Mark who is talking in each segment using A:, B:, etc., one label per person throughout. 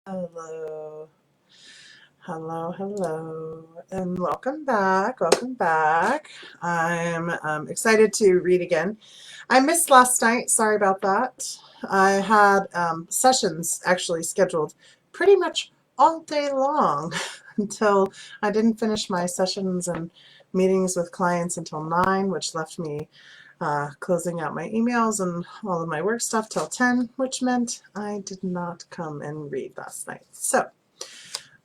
A: Hello, hello, and welcome back. Welcome back. I'm excited to read again. I missed last night. Sorry about that. I had sessions actually scheduled pretty much all day long until I didn't finish my sessions and meetings with clients until 9, which left me closing out my emails and all of my work stuff till 10, which meant I did not come and read last night. So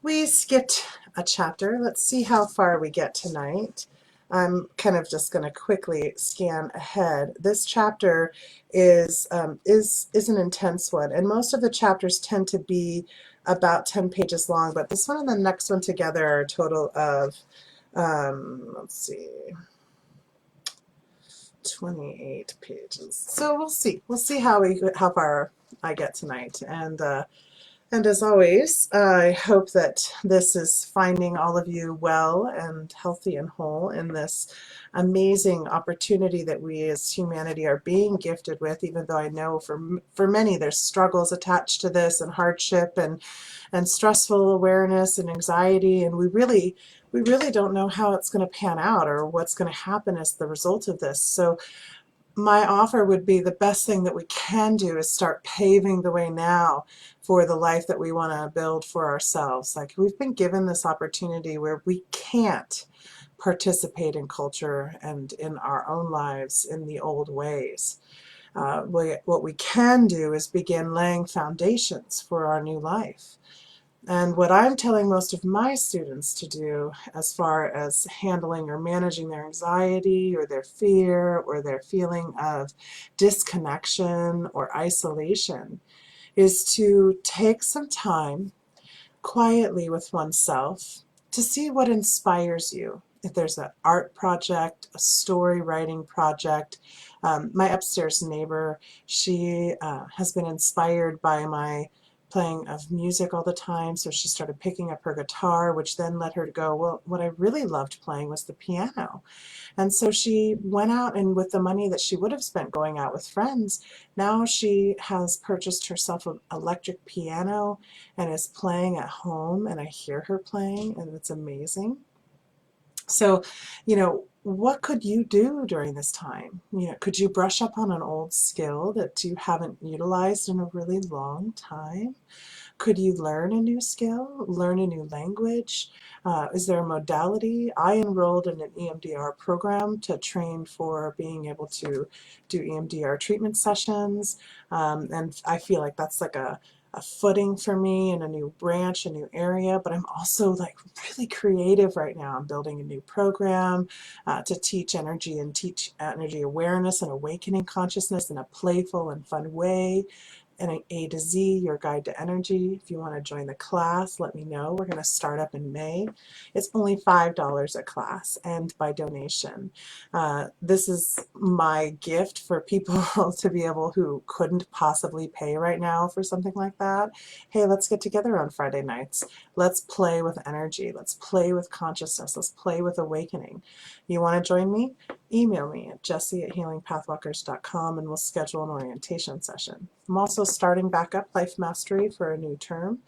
A: we skipped a chapter. Let's see how far we get tonight. I'm kind of just going to quickly scan ahead. This chapter is an intense one, and most of the chapters tend to be about 10 pages long, but this one and the next one together are a total of let's see, 28 pages. So we'll see. We'll see how far I get tonight, and as always, I hope that this is finding all of you well and healthy and whole in this amazing opportunity that we as humanity are being gifted with, even though I know for many there's struggles attached to this and hardship and stressful awareness and anxiety, and we really don't know how it's going to pan out or what's going to happen as the result of this. So my offer would be the best thing that we can do is start paving the way now for the life that we want to build for ourselves. Like, we've been given this opportunity where we can't participate in culture and in our own lives in the old ways. What we can do is begin laying foundations for our new life. And what I'm telling most of my students to do as far as handling or managing their anxiety or their fear or their feeling of disconnection or isolation is to take some time quietly with oneself to see what inspires you. If there's an art project, a story writing project, my upstairs neighbor, she has been inspired by my playing of music all the time, so she started picking up her guitar, which then led her to go, well, what I really loved playing was the piano. And so she went out, and with the money that she would have spent going out with friends, now she has purchased herself an electric piano and is playing at home, and I hear her playing, and it's amazing. So, what could you do during this time? Could you brush up on an old skill that you haven't utilized in a really long time? Could you learn a new skill, learn a new language? Is there a modality? I enrolled in an EMDR program to train for being able to do EMDR treatment sessions, and I feel like that's like a footing for me in a new branch, a new area, but I'm also like really creative right now. I'm building a new program to teach energy awareness and awakening consciousness in a playful and fun way. And A to Z, your guide to energy. If you want to join the class, let me know. We're going to start up in May. It's only $5 a class and by donation. This is my gift for people to be able who couldn't possibly pay right now for something like that. Hey, let's get together on Friday nights. Let's play with energy. Let's play with consciousness. Let's play with awakening. You want to join me? Email me at jessie@healingpathwalkers.com and we'll schedule an orientation session. I'm also starting back up Life Mastery for a new term.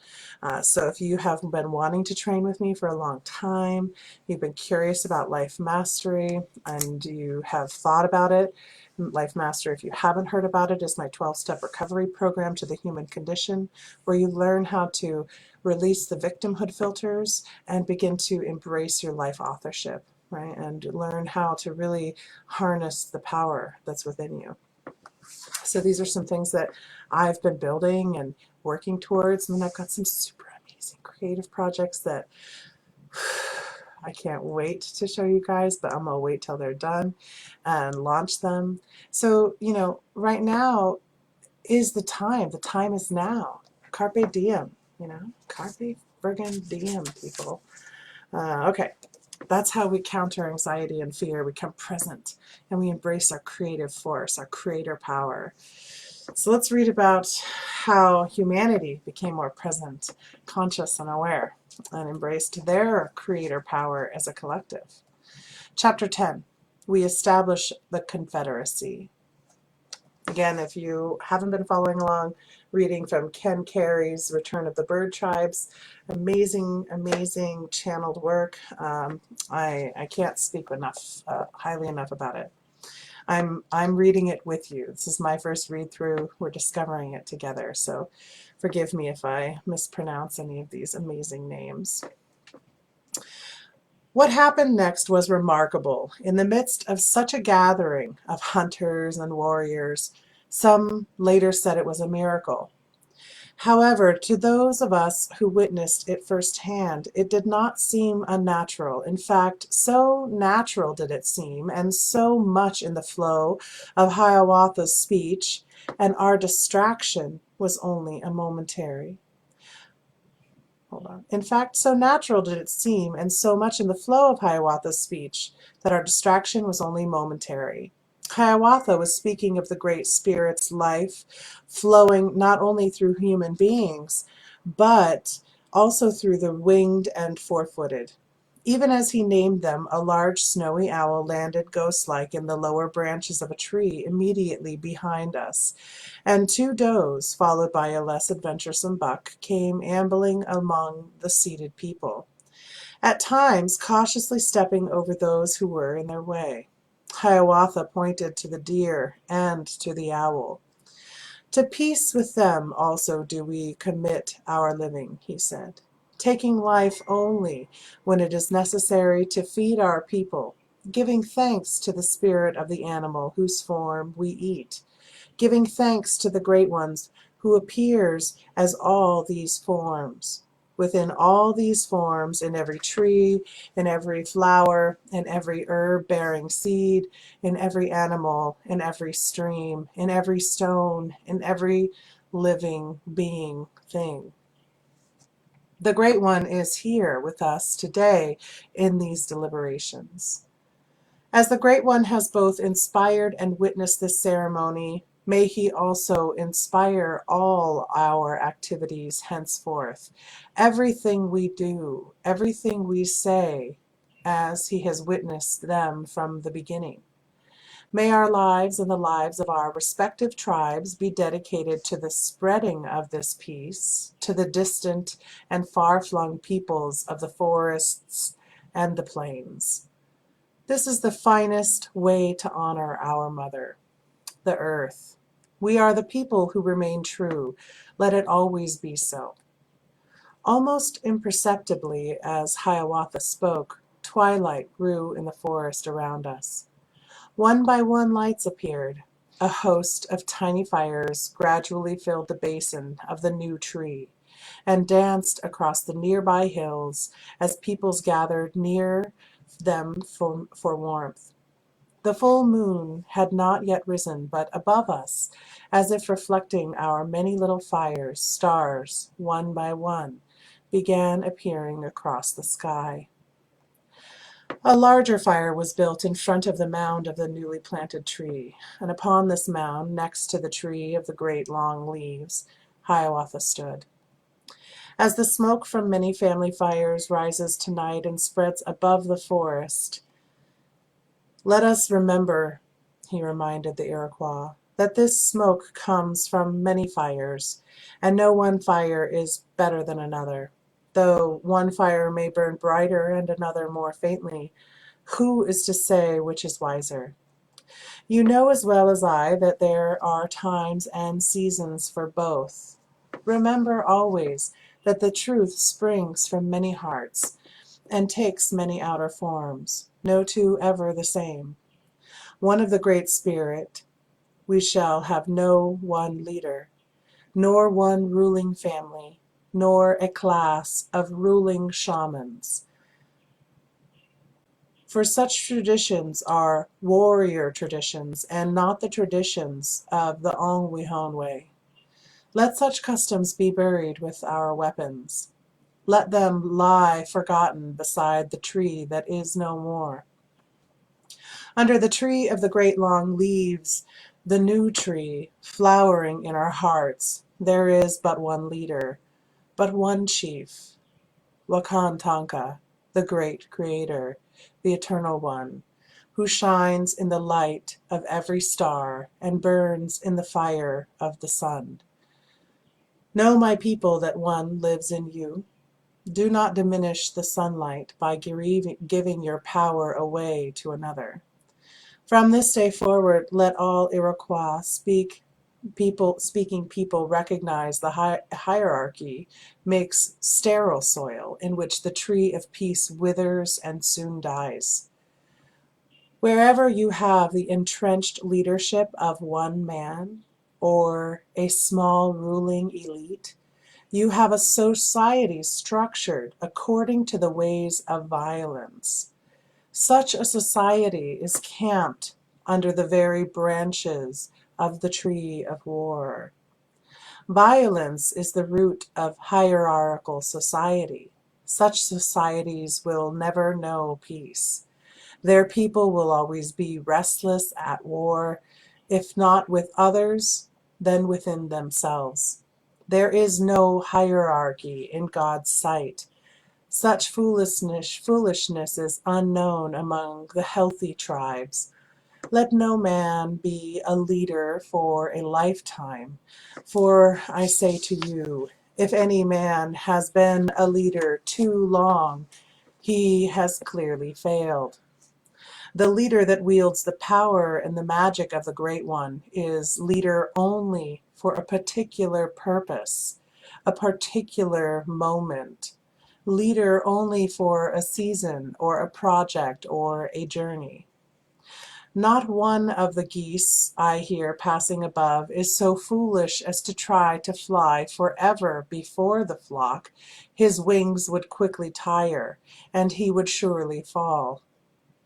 A: So if you have been wanting to train with me for a long time, you've been curious about Life Mastery, and you have thought about it, Life Mastery, if you haven't heard about it, is my 12-step recovery program to the human condition, where you learn how to release the victimhood filters and begin to embrace your life authorship, right? And learn how to really harness the power that's within you. So these are some things that I've been building and working towards, and then I've got some super amazing creative projects that I can't wait to show you guys, but I'm gonna wait till they're done and launch them. So, right now is the time. The time is now. Carpe diem, carpe friggin' diem, people. Okay. That's how we counter anxiety and fear. We come present and we embrace our creative force, our creator power. So let's read about how humanity became more present, conscious, and aware, and embraced their creator power as a collective. Chapter 10, we establish the Confederacy. Again, if you haven't been following along, reading from Ken Carey's Return of the Bird Tribes. Amazing, amazing channeled work. I can't speak enough, highly enough about it. I'm reading it with you. This is my first read through. We're discovering it together, so forgive me if I mispronounce any of these amazing names. What happened next was remarkable. In the midst of such a gathering of hunters and warriors, some later said it was a miracle. However, to those of us who witnessed it firsthand, it did not seem unnatural. In fact, so natural did it seem, and so much in the flow of Hiawatha's speech, and our distraction was only a momentary. In fact, so natural did it seem, and so much in the flow of Hiawatha's speech, that our distraction was only momentary. Hiawatha was speaking of the Great Spirit's life flowing not only through human beings, but also through the winged and four-footed. Even as he named them, a large snowy owl landed ghost-like in the lower branches of a tree immediately behind us, and 2 does, followed by a less adventuresome buck, came ambling among the seated people, at times cautiously stepping over those who were in their way. Hiawatha pointed to the deer and to the owl. To peace with them also do we commit our living, he said, taking life only when it is necessary to feed our people, giving thanks to the spirit of the animal whose form we eat, giving thanks to the Great Ones who appears as all these forms. Within all these forms, in every tree, in every flower, in every herb bearing seed, in every animal, in every stream, in every stone, in every living being thing. The Great One is here with us today in these deliberations. As the Great One has both inspired and witnessed this ceremony, may he also inspire all our activities henceforth, everything we do, everything we say, as he has witnessed them from the beginning. May our lives and the lives of our respective tribes be dedicated to the spreading of this peace to the distant and far-flung peoples of the forests and the plains. This is the finest way to honor our mother, the earth. We are the people who remain true. Let it always be so. Almost imperceptibly, as Hiawatha spoke, twilight grew in the forest around us. One by one lights appeared. A host of tiny fires gradually filled the basin of the new tree and danced across the nearby hills as peoples gathered near them for warmth. The full moon had not yet risen, but above us, as if reflecting our many little fires, stars, one by one, began appearing across the sky. A larger fire was built in front of the mound of the newly planted tree, and upon this mound, next to the tree of the great long leaves, Hiawatha stood. As the smoke from many family fires rises tonight and spreads above the forest, let us remember, he reminded the Iroquois, that this smoke comes from many fires, and no one fire is better than another. Though one fire may burn brighter and another more faintly, who is to say which is wiser? You know as well as I that there are times and seasons for both. Remember always that the truth springs from many hearts and takes many outer forms, no two ever the same. One of the Great Spirit, we shall have no one leader, nor one ruling family, nor a class of ruling shamans. For such traditions are warrior traditions and not the traditions of the Ongwehonwe. Let such customs be buried with our weapons. Let them lie forgotten beside the tree that is no more. Under the tree of the great long leaves, the new tree, flowering in our hearts, there is but one leader, but one chief, Wakantanka, the great creator, the eternal one, who shines in the light of every star and burns in the fire of the sun. Know, my people, that one lives in you. Do not diminish the sunlight by giving your power away to another. From this day forward, let all Iroquois speaking people recognize the hierarchy makes sterile soil in which the tree of peace withers and soon dies. Wherever you have the entrenched leadership of one man or a small ruling elite, you have a society structured according to the ways of violence. Such a society is camped under the very branches of the tree of war. Violence is the root of hierarchical society. Such societies will never know peace. Their people will always be restless at war, if not with others, then within themselves. There is no hierarchy in God's sight. Such foolishness is unknown among the healthy tribes. Let no man be a leader for a lifetime, for I say to you, if any man has been a leader too long, he has clearly failed. The leader that wields the power and the magic of the Great One is leader only for a particular purpose, a particular moment, leader only for a season or a project or a journey. Not one of the geese I hear passing above is so foolish as to try to fly forever before the flock. His wings would quickly tire, and he would surely fall.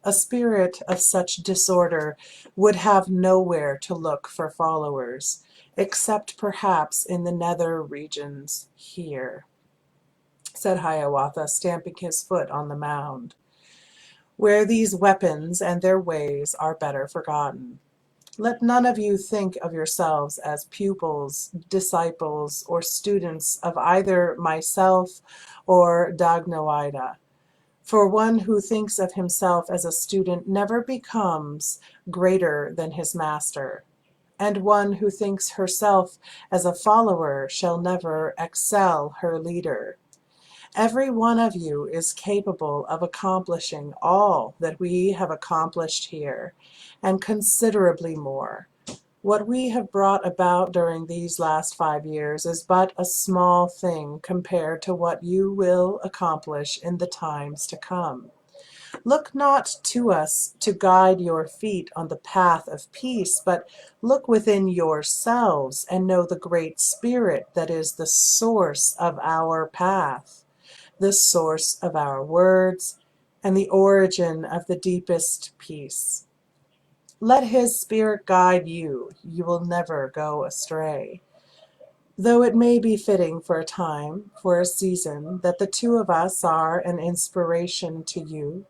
A: A spirit of such disorder would have nowhere to look for followers, except perhaps in the nether regions here, said Hiawatha, stamping his foot on the mound, where these weapons and their ways are better forgotten. Let none of you think of yourselves as pupils, disciples, or students of either myself or Dagnoida. For one who thinks of himself as a student never becomes greater than his master, and one who thinks herself as a follower shall never excel her leader. Every one of you is capable of accomplishing all that we have accomplished here, and considerably more. What we have brought about during these last 5 years is but a small thing compared to what you will accomplish in the times to come. Look not to us to guide your feet on the path of peace, but look within yourselves and know the Great Spirit that is the source of our path, the source of our words, and the origin of the deepest peace. Let his spirit guide you. You will never go astray. Though it may be fitting for a time, for a season, that the two of us are an inspiration to you,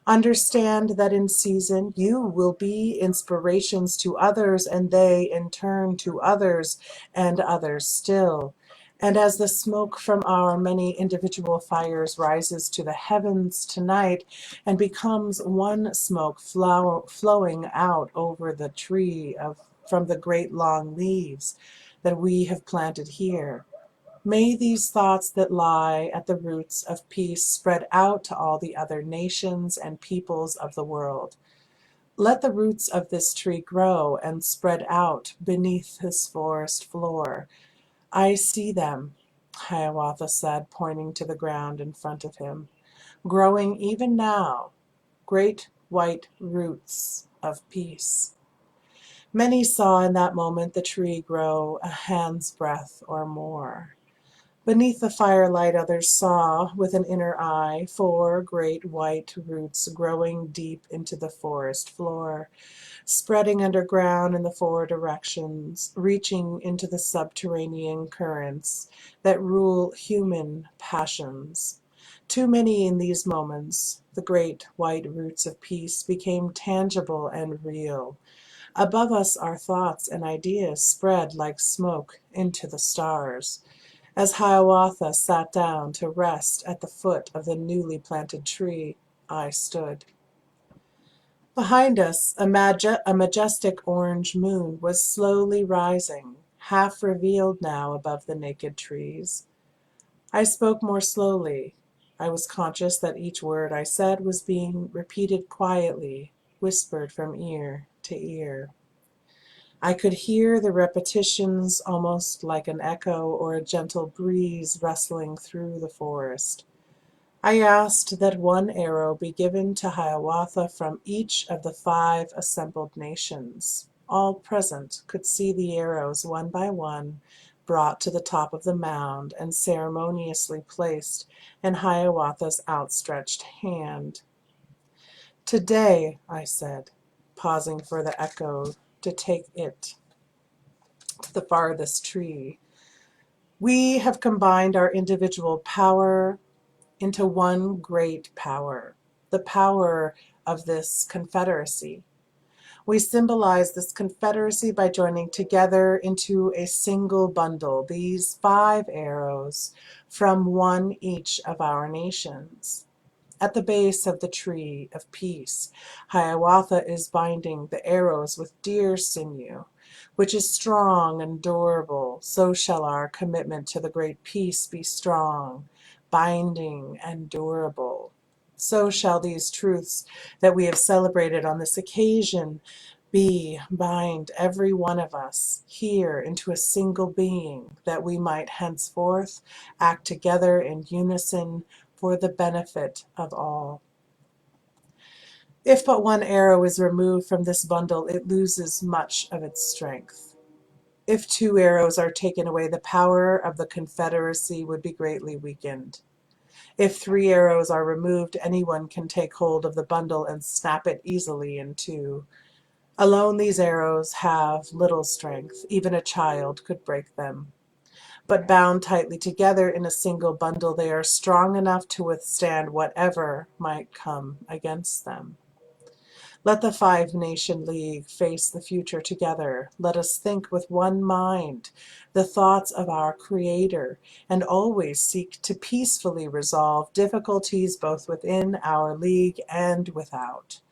A: understand that in season you will be inspirations to others, and they in turn to others, and others still. And as the smoke from our many individual fires rises to the heavens tonight and becomes one smoke flowing out over the tree from the great long leaves that we have planted here, may these thoughts that lie at the roots of peace spread out to all the other nations and peoples of the world. Let the roots of this tree grow and spread out beneath this forest floor. I see them, Hiawatha said, pointing to the ground in front of him, growing even now, great white roots of peace. Many saw in that moment the tree grow a hand's breadth or more. Beneath the firelight others saw, with an inner eye, 4 great white roots growing deep into the forest floor, spreading underground in the 4 directions, reaching into the subterranean currents that rule human passions. Too many in these moments, the great white roots of peace became tangible and real. Above us our thoughts and ideas spread like smoke into the stars. As Hiawatha sat down to rest at the foot of the newly planted tree, I stood. Behind us, a majestic orange moon was slowly rising, half revealed now above the naked trees. I spoke more slowly. I was conscious that each word I said was being repeated quietly, whispered from ear to ear. I could hear the repetitions almost like an echo or a gentle breeze rustling through the forest. I asked that one arrow be given to Hiawatha from each of the 5 assembled nations. All present could see the arrows one by one brought to the top of the mound and ceremoniously placed in Hiawatha's outstretched hand. Today, I said, pausing for the echo to take it to the farthest tree, we have combined our individual power into one great power, the power of this confederacy. We symbolize this confederacy by joining together into a single bundle, these 5 arrows from one each of our nations. At the base of the tree of peace, Hiawatha is binding the arrows with deer sinew, which is strong and durable. So shall our commitment to the great peace be strong, binding, and durable. So shall these truths that we have celebrated on this occasion bind every one of us here into a single being, that we might henceforth act together in unison for the benefit of all. If but one arrow is removed from this bundle, it loses much of its strength. If 2 arrows are taken away, the power of the confederacy would be greatly weakened. If 3 arrows are removed, anyone can take hold of the bundle and snap it easily in 2. Alone, these arrows have little strength. Even a child could break them. But bound tightly together in a single bundle, they are strong enough to withstand whatever might come against them. Let the 5-Nation League face the future together. Let us think with one mind the thoughts of our Creator, and always seek to peacefully resolve difficulties both within our league and without.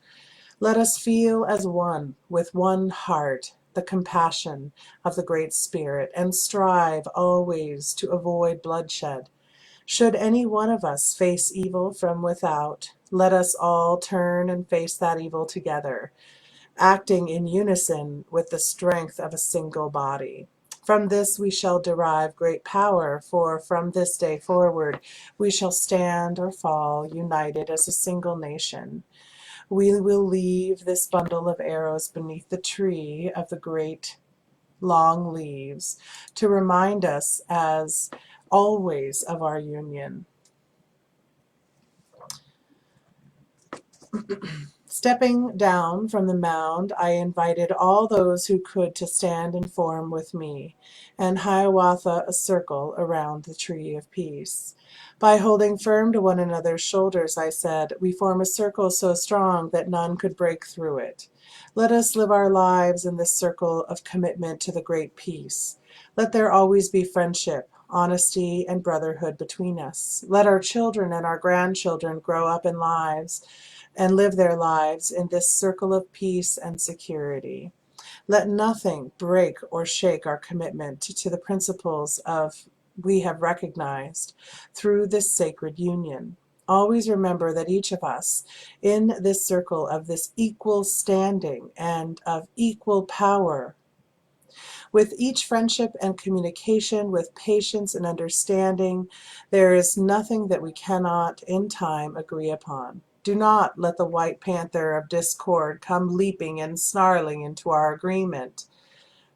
A: Let us feel as one, with one heart, the compassion of the Great Spirit, and strive always to avoid bloodshed. Should any one of us face evil from without, let us all turn and face that evil together, acting in unison with the strength of a single body. From this we shall derive great power, for from this day forward we shall stand or fall united as a single nation. We will leave this bundle of arrows beneath the tree of the great long leaves to remind us as always of our union. Stepping down from the mound, I invited all those who could to stand and form with me, and Hiawatha a circle around the tree of peace. By holding firm to one another's shoulders, I said, we form a circle so strong that none could break through it. Let us live our lives in this circle of commitment to the great peace. Let there always be friendship, honesty, and brotherhood between us. Let our children and our grandchildren grow up in lives and live their lives in this circle of peace and security. Let nothing break or shake our commitment to the principles we have recognized through this sacred union. Always remember that each of us in this circle of this equal standing and of equal power, with each friendship and communication, with patience and understanding, there is nothing that we cannot in time agree upon. Do not let the white panther of discord come leaping and snarling into our agreement.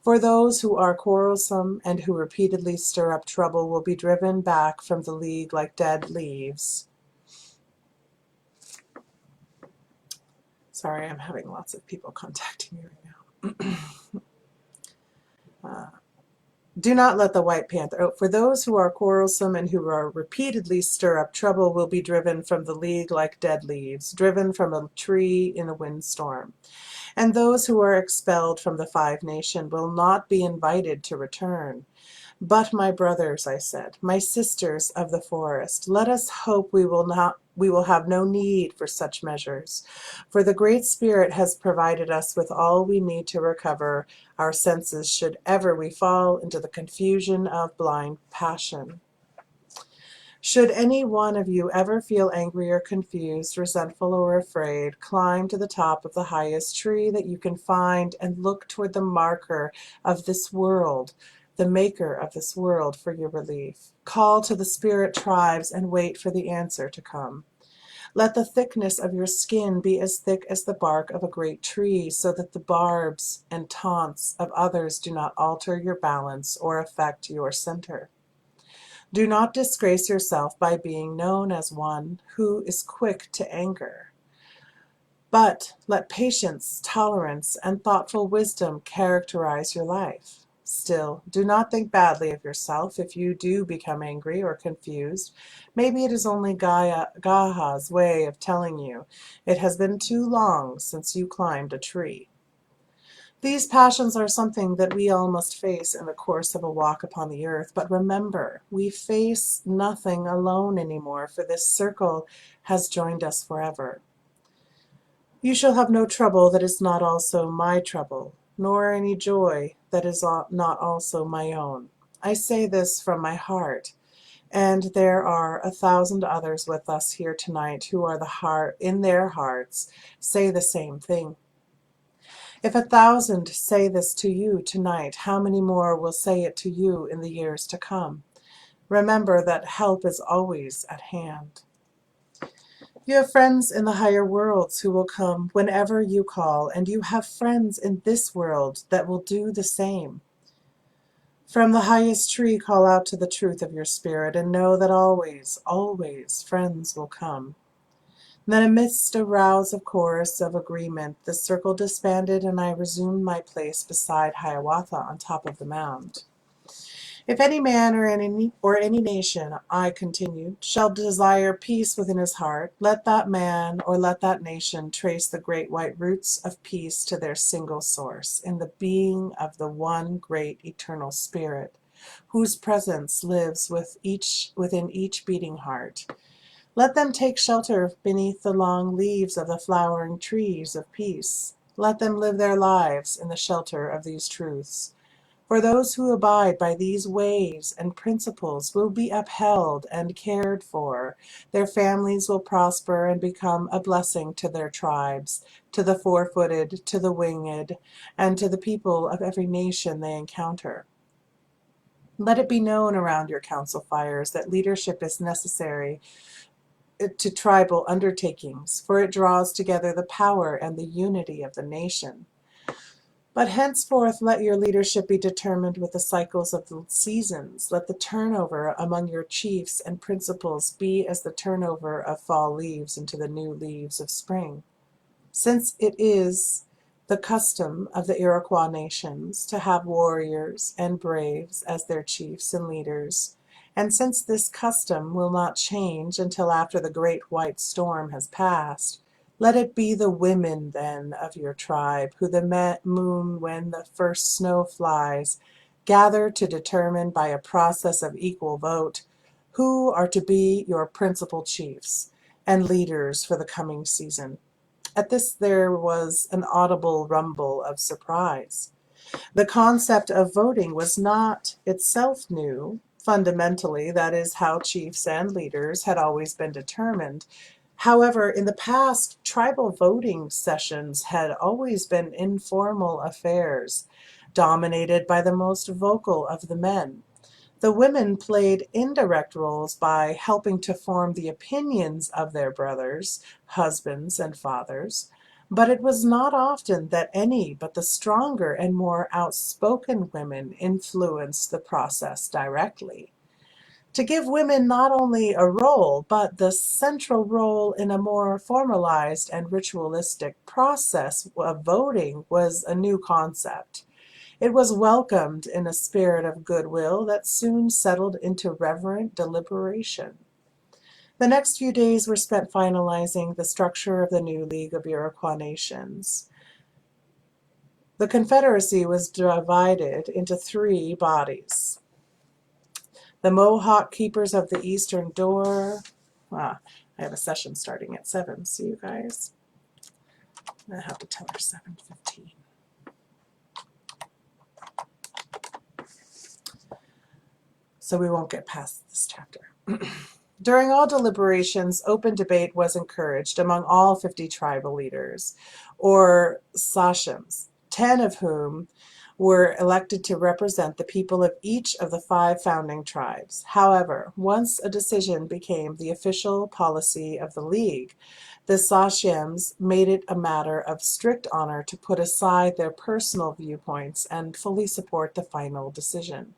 A: For those who are quarrelsome and who repeatedly stir up trouble will be driven back from the league like dead leaves. Sorry, I'm having lots of people contacting me right now. Do not let the white panther, for those who are quarrelsome and who are repeatedly stir up trouble will be driven from the league like dead leaves, driven from a tree in a windstorm. And those who are expelled from the 5-Nation will not be invited to return. But my brothers, I said, my sisters of the forest, let us hope we will We will have no need for such measures, for the Great Spirit has provided us with all we need to recover our senses should ever we fall into the confusion of blind passion. Should any one of you ever feel angry or confused, resentful or afraid, climb to the top of the highest tree that you can find and look toward the marker of this world, the maker of this world, for your relief. Call to the spirit tribes and wait for the answer to come. Let the thickness of your skin be as thick as the bark of a great tree, so that the barbs and taunts of others do not alter your balance or affect your center. Do not disgrace yourself by being known as one who is quick to anger, but let patience, tolerance, and thoughtful wisdom characterize your life. Still, do not think badly of yourself if you do become angry or confused. Maybe it is only Gaha's way of telling you it has been too long since you climbed a tree. These passions are something that we all must face in the course of a walk upon the earth. But remember, we face nothing alone anymore, for this circle has joined us forever. You shall have no trouble that is not also my trouble, nor any joy that is not also my own. I say this from my heart, and there are 1,000 others with us here tonight who are in their hearts say the same thing. If 1,000 say this to you tonight, how many more will say it to you in the years to come? Remember that help is always at hand. You have friends in the higher worlds who will come whenever you call, and you have friends in this world that will do the same. From the highest tree call out to the truth of your spirit, and know that always, always friends will come. Then amidst a rouse of chorus of agreement, the circle disbanded, and I resumed my place beside Hiawatha on top of the mound. If any man or any nation, I continued, shall desire peace within his heart, let that man or let that nation trace the great white roots of peace to their single source, in the being of the one great eternal Spirit, whose presence lives within each beating heart. Let them take shelter beneath the long leaves of the flowering trees of peace. Let them live their lives in the shelter of these truths. For those who abide by these ways and principles will be upheld and cared for. Their families will prosper and become a blessing to their tribes, to the four-footed, to the winged, and to the people of every nation they encounter. Let it be known around your council fires that leadership is necessary to tribal undertakings, for it draws together the power and the unity of the nation. But henceforth let your leadership be determined with the cycles of the seasons. Let the turnover among your chiefs and principals be as the turnover of fall leaves into the new leaves of spring. Since it is the custom of the Iroquois nations to have warriors and braves as their chiefs and leaders, and since this custom will not change until after the great white storm has passed, let it be the women, then, of your tribe, who the moon, when the first snow flies, gather to determine by a process of equal vote who are to be your principal chiefs and leaders for the coming season. At this there was an audible rumble of surprise. The concept of voting was not itself new. Fundamentally, that is how chiefs and leaders had always been determined. However, in the past, tribal voting sessions had always been informal affairs, dominated by the most vocal of the men. The women played indirect roles by helping to form the opinions of their brothers, husbands, and fathers, but it was not often that any but the stronger and more outspoken women influenced the process directly. To give women not only a role, but the central role in a more formalized and ritualistic process of voting was a new concept. It was welcomed in a spirit of goodwill that soon settled into reverent deliberation. The next few days were spent finalizing the structure of the new League of Iroquois Nations. The Confederacy was divided into 3 bodies. The Mohawk Keepers of the Eastern Door, I I have a session starting at 7. See you guys. I have to tell her 7:15. So we won't get past this chapter. During all deliberations, open debate was encouraged among all 50 tribal leaders, or sachems, 10 of whom were elected to represent the people of each of the 5 founding tribes. However, once a decision became the official policy of the League, the sachems made it a matter of strict honor to put aside their personal viewpoints and fully support the final decision.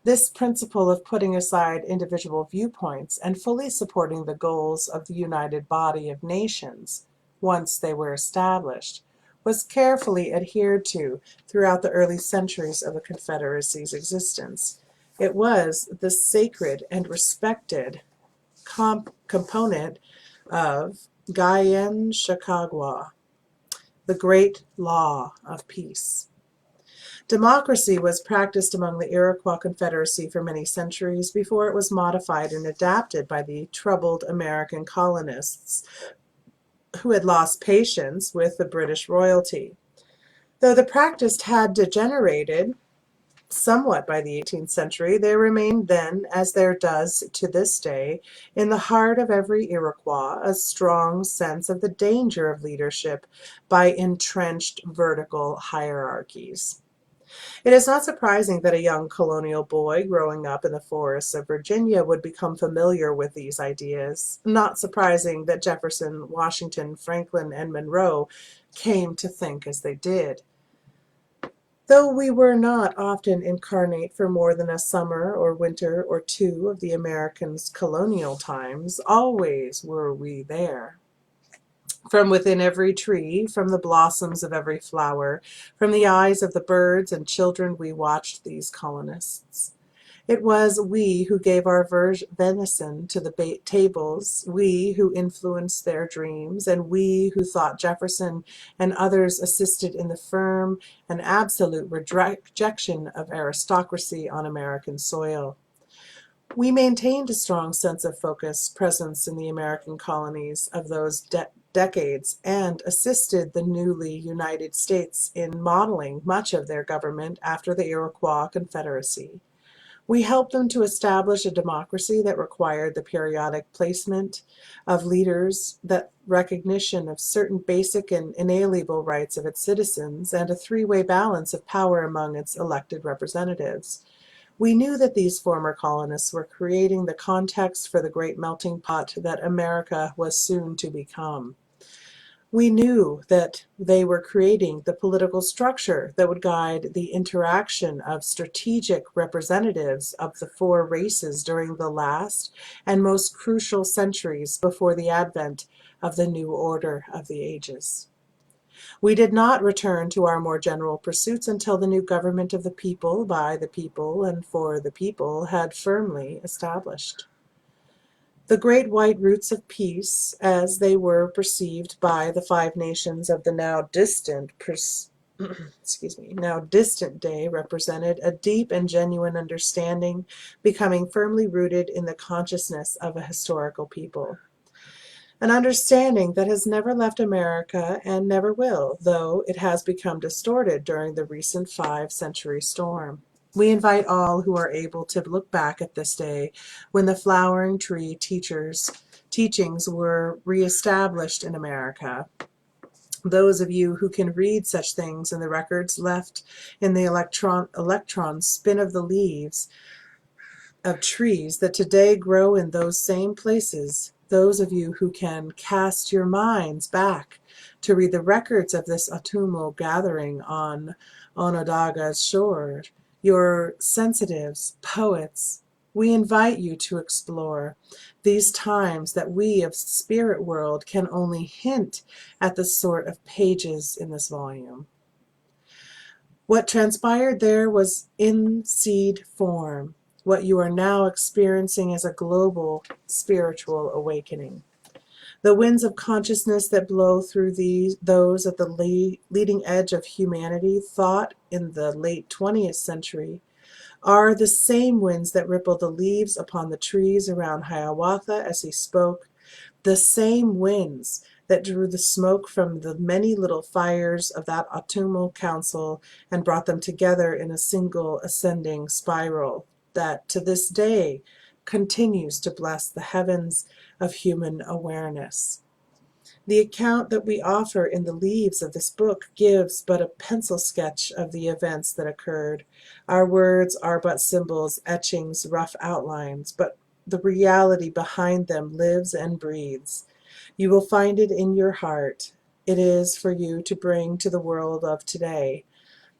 A: This principle of putting aside individual viewpoints and fully supporting the goals of the united body of nations, once they were established, was carefully adhered to throughout the early centuries of the Confederacy's existence. It was the sacred and respected component of Gayen Shakagwa, the great law of peace. Democracy was practiced among the Iroquois Confederacy for many centuries before it was modified and adapted by the troubled American colonists who had lost patience with the British royalty. Though the practice had degenerated somewhat by the 18th century, there remained then, as there does to this day, in the heart of every Iroquois a strong sense of the danger of leadership by entrenched vertical hierarchies. It is not surprising that a young colonial boy growing up in the forests of Virginia would become familiar with these ideas. Not surprising that Jefferson, Washington, Franklin, and Monroe came to think as they did. Though we were not often incarnate for more than a summer or winter or 2 of the Americans' colonial times, always were we there. From within every tree, from the blossoms of every flower, from the eyes of the birds and children, we watched these colonists. It was we who gave our venison to the tables, we who influenced their dreams, and we who thought Jefferson and others assisted in the firm and absolute rejection of aristocracy on American soil. We maintained a strong sense of presence in the American colonies of those decades and assisted the newly United States in modeling much of their government after the Iroquois Confederacy. We helped them to establish a democracy that required the periodic placement of leaders, that recognition of certain basic and inalienable rights of its citizens, and a 3-way balance of power among its elected representatives. We knew that these former colonists were creating the context for the great melting pot that America was soon to become. We knew that they were creating the political structure that would guide the interaction of strategic representatives of the 4 races during the last and most crucial centuries before the advent of the new order of the ages. We did not return to our more general pursuits until the new government of the people, by the people, and for the people had firmly established. The great white roots of peace, as they were perceived by the 5 nations of the now distant day, represented a deep and genuine understanding, becoming firmly rooted in the consciousness of a historical people. An understanding that has never left America and never will, though it has become distorted during the recent 5-century storm. We invite all who are able to look back at this day when the flowering tree teachings were reestablished in America. Those of you who can read such things in the records left in the electron spin of the leaves of trees that today grow in those same places, those of you who can cast your minds back to read the records of this autumnal gathering on Onondaga's shore, your sensitives, poets, we invite you to explore these times that we of spirit world can only hint at the sort of pages in this volume. What transpired there was in seed form. What you are now experiencing is a global spiritual awakening. The winds of consciousness that blow through those at the leading edge of humanity thought in the late 20th century are the same winds that rippled the leaves upon the trees around Hiawatha as he spoke The same winds that drew the smoke from the many little fires of that autumnal council and brought them together in a single ascending spiral that to this day continues to bless the heavens of human awareness. The account that we offer in the leaves of this book gives but a pencil sketch of the events that occurred. Our words are but symbols, etchings, rough outlines, but the reality behind them lives and breathes. You will find it in your heart. It is for you to bring to the world of today.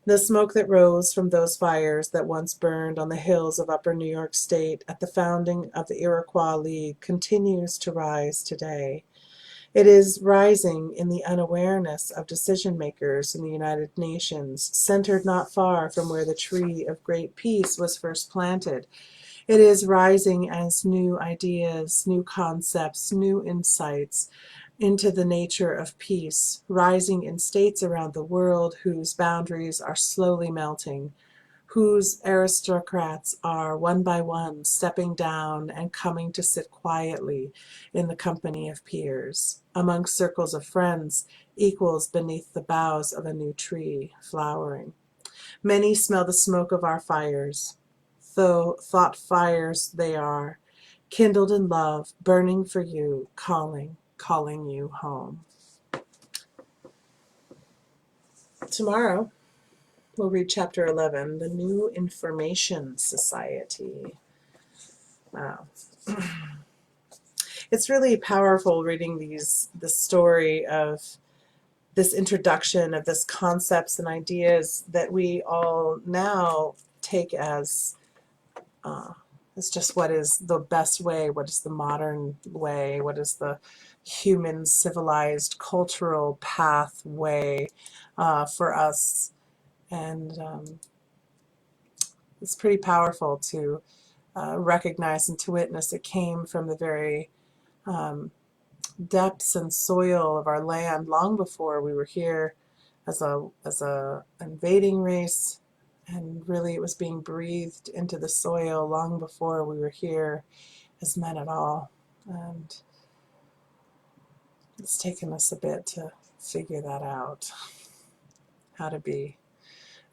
A: The smoke that rose from those fires that once burned on the hills of upper New York State at the founding of the Iroquois League continues to rise today. It is rising in the unawareness of decision makers in the United Nations, centered not far from where the tree of great peace was first planted. It is rising as new ideas, new concepts, new insights into the nature of peace, rising in states around the world whose boundaries are slowly melting, whose aristocrats are one by one stepping down and coming to sit quietly in the company of peers, among circles of friends, equals beneath the boughs of a new tree flowering. Many smell the smoke of our fires, though thought fires they are, kindled in love, burning for you, calling you home. Tomorrow, we'll read Chapter 11, The New Information Society. Wow. It's really powerful reading the story of this introduction of this concepts and ideas that we all now take as it's just what is the best way, what is the modern way, what is the human civilized cultural pathway for us. And it's pretty powerful to recognize and to witness it came from the very depths and soil of our land long before we were here as a invading race, and really it was being breathed into the soil long before we were here as men at all. And it's taken us a bit to figure that out, how to be.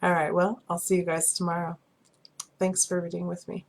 A: All right, well, I'll see you guys tomorrow. Thanks for reading with me.